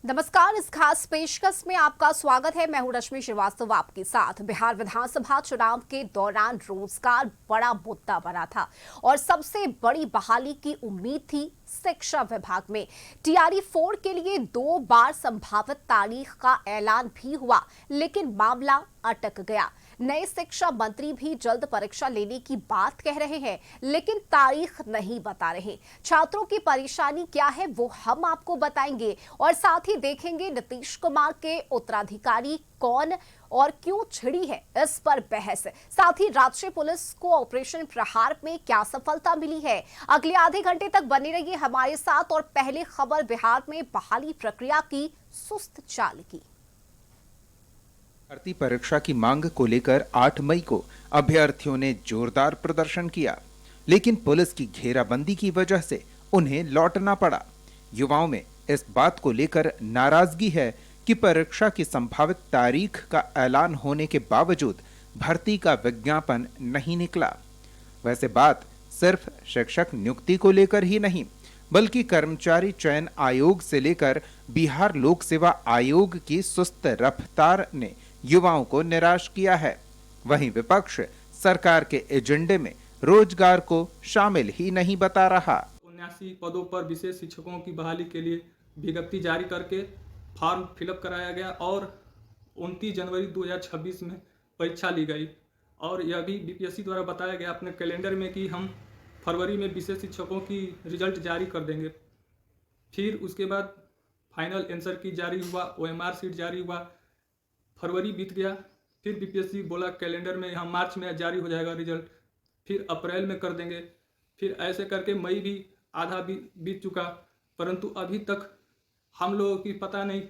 नमस्कार, इस खास पेशकश में आपका स्वागत है। मैं हूं रश्मि श्रीवास्तव आपके साथ। बिहार विधानसभा चुनाव के दौरान रोजगार बड़ा मुद्दा बना था और सबसे बड़ी बहाली की उम्मीद थी शिक्षा विभाग में। टीआरई 4 के लिए 2 बार संभावित तारीख का ऐलान भी हुआ, लेकिन मामला अटक गया। नए शिक्षा मंत्री भी जल्द परीक्षा लेने की बात कह रहे हैं, लेकिन तारीख नहीं बता रहे। छात्रों की परेशानी क्या है वो हम आपको बताएंगे और साथ ही देखेंगे नीतीश कुमार के उत्तराधिकारी कौन और क्यों छिड़ी है, इस पर बहस। साथ ही राष्ट्रीय पुलिस को ऑपरेशन प्रहार में क्या सफलता मिली है। अगले आधे घंटे तक बने रहिए हमारे साथ। और पहली खबर, बिहार में बहाली प्रक्रिया की सुस्त चाल की। भर्ती परीक्षा की मांग को लेकर 8 मई को अभ्यर्थियों ने जोरदार प्रदर्शन किया, लेकिन पुलिस की घेराबंदी की वजह से उन्हें लौटना पड़ा। युवाओं में इस बात को लेकर नाराजगी है कि परीक्षा की संभावित तारीख का ऐलान होने के बावजूद भर्ती का विज्ञापन नहीं निकला। वैसे बात सिर्फ शिक्षक नियुक्ति को लेकर ही नहीं, बल्कि कर्मचारी चयन आयोग से लेकर बिहार लोक सेवा आयोग की सुस्त रफ्तार ने युवाओं को निराश किया है। वहीं विपक्ष सरकार के एजेंडे में रोजगार को शामिल ही नहीं बता रहा। 79 पदों पर विशेष शिक्षकों की बहाली के लिए विज्ञप्ति जारी करके फॉर्म फिलअप कराया गया और 29 जनवरी 2026 में परीक्षा ली गई। और यह भी बीपीएससी द्वारा बताया गया अपने कैलेंडर में कि हम फरवरी में विशेष शिक्षकों की रिजल्ट जारी कर देंगे। फिर उसके बाद फाइनल आंसर की जारी हुआ, ओएमआर सीट जारी हुआ, फरवरी बीत गया। फिर बीपीएससी बोला कैलेंडर में हम मार्च में जारी हो जाएगा रिजल्ट, फिर अप्रैल में कर देंगे। फिर ऐसे करके मई भी आधा बीत चुका, परंतु अभी तक हम लोगों की पता नहीं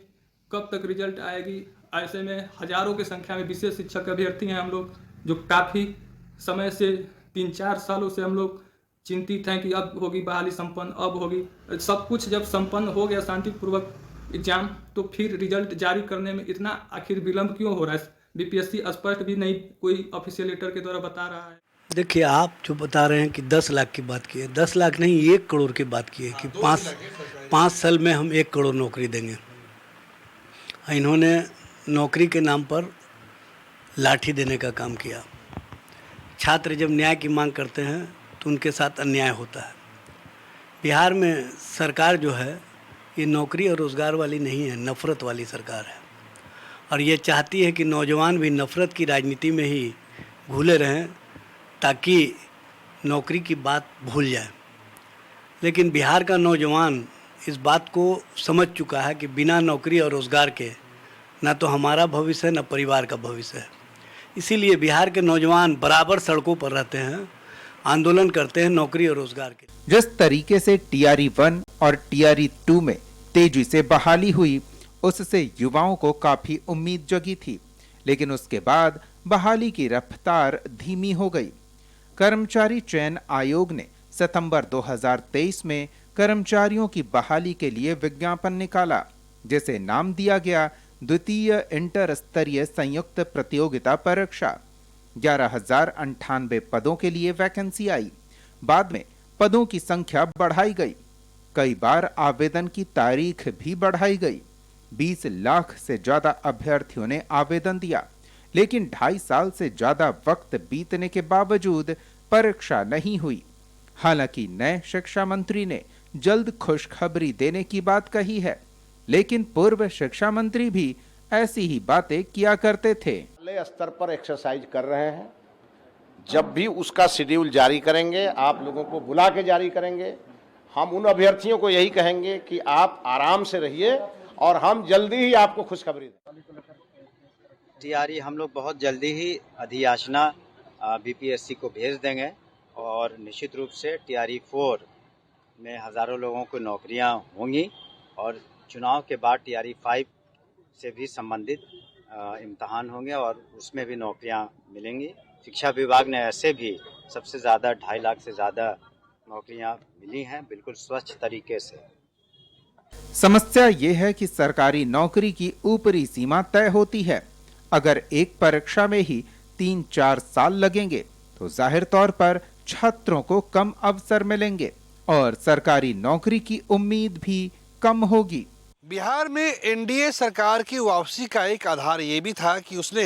कब तक रिजल्ट आएगी। ऐसे में हजारों की संख्या में विशेष शिक्षक अभ्यर्थी हैं हम लोग, जो काफ़ी समय से 3-4 सालों से हम लोग चिंतित हैं कि अब होगी बहाली संपन्न, अब होगी। सब कुछ जब संपन्न हो गया शांतिपूर्वक एग्जाम, तो फिर रिजल्ट जारी करने में इतना आखिर विलंब क्यों हो रहा है? बीपीएससी स्पष्ट भी नहीं कोई ऑफिशियल लेटर के द्वारा बता रहा है। देखिए, आप जो बता रहे हैं कि 10 लाख की बात की है, 10 लाख नहीं 1 करोड़ की बात की है कि 5 साल में हम 1 करोड़ नौकरी देंगे। इन्होंने नौकरी के नाम पर लाठी देने का काम किया। छात्र जब न्याय की मांग करते हैं तो उनके साथ अन्याय होता है। बिहार में सरकार जो है ये नौकरी और रोज़गार वाली नहीं है, नफ़रत वाली सरकार है। और ये चाहती है कि नौजवान भी नफ़रत की राजनीति में ही घुले रहें ताकि नौकरी की बात भूल जाए। लेकिन बिहार का नौजवान इस बात को समझ चुका है कि बिना नौकरी और रोज़गार के ना तो हमारा भविष्य है, ना परिवार का भविष्य है। इसीलिए बिहार के नौजवान बराबर सड़कों पर रहते हैं, आंदोलन करते हैं नौकरी और रोज़गार के। जिस तरीके से टीआरई 1 और टीआरई 2 में तेजी से बहाली हुई, उससे युवाओं को काफी उम्मीद जगी थी, लेकिन उसके बाद बहाली की रफ्तार धीमी हो गई। कर्मचारी चयन आयोग ने सितंबर 2023 में कर्मचारियों की बहाली के लिए विज्ञापन निकाला, जिसे नाम दिया गया द्वितीय इंटर स्तरीय संयुक्त प्रतियोगिता परीक्षा। 11,098 पदों के लिए वैकेंसी आई। बाद में पदों की संख्या बढ़ाई गई, कई बार आवेदन की तारीख भी बढ़ाई गई। 20 लाख से ज्यादा अभ्यर्थियों ने आवेदन दिया, लेकिन 2.5 साल से ज्यादा वक्त बीतने के बावजूद परीक्षा नहीं हुई। हालांकि नए शिक्षा मंत्री ने जल्द खुशखबरी देने की बात कही है, लेकिन पूर्व शिक्षा मंत्री भी ऐसी ही बातें किया करते थे। स्तर पर एक्सरसाइज कर रहे हैं। जब भी उसका शेड्यूल जारी करेंगे, आप लोगों को बुला के जारी करेंगे। हम उन अभ्यर्थियों को यही कहेंगे कि आप आराम से रहिए और हम जल्दी ही आपको खुशखबरी दें। टीआरई हम लोग बहुत जल्दी ही अधियाचना बीपीएससी को भेज देंगे और निश्चित रूप से टीआरई 4 में हज़ारों लोगों को नौकरियां होंगी और चुनाव के बाद टीआरई 5 से भी संबंधित इम्तहान होंगे और उसमें भी नौकरियां मिलेंगी। शिक्षा विभाग ने ऐसे भी सबसे ज़्यादा 2.5 लाख से ज़्यादा नौकरियां मिली हैं, बिल्कुल स्वच्छ तरीके से। समस्या ये है कि सरकारी नौकरी की ऊपरी सीमा तय होती है। अगर एक परीक्षा में ही 3-4 साल लगेंगे तो जाहिर तौर पर छात्रों को कम अवसर मिलेंगे और सरकारी नौकरी की उम्मीद भी कम होगी। बिहार में एनडीए सरकार की वापसी का एक आधार ये भी था कि उसने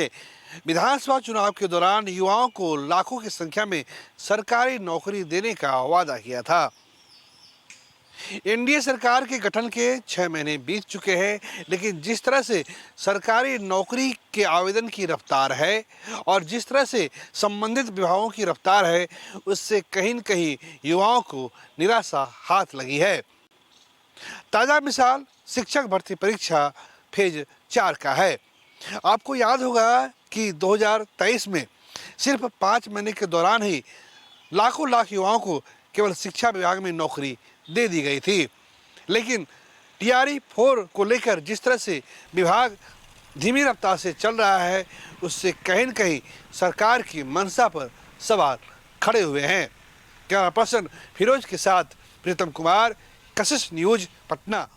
विधानसभा चुनाव के दौरान युवाओं को लाखों की संख्या में सरकारी नौकरी देने का वादा किया था। एनडीए सरकार के गठन के 6 महीने बीत चुके हैं, लेकिन जिस तरह से सरकारी नौकरी के आवेदन की रफ्तार है और जिस तरह से संबंधित विभागों की रफ्तार है, उससे कहीं न कहीं युवाओं को निराशा हाथ लगी है। ताज़ा मिसाल शिक्षक भर्ती परीक्षा फेज 4 का है। आपको याद होगा कि 2023 में सिर्फ 5 महीने के दौरान ही लाखों लाख युवाओं को केवल शिक्षा विभाग में नौकरी दे दी गई थी। लेकिन टीआरई 4 को लेकर जिस तरह से विभाग धीमी रफ्तार से चल रहा है, उससे कहीं न कहीं सरकार की मंशा पर सवाल खड़े हुए हैं। कैमरा पर्सन फिरोज के साथ प्रीतम कुमार, कशिश न्यूज, पटना।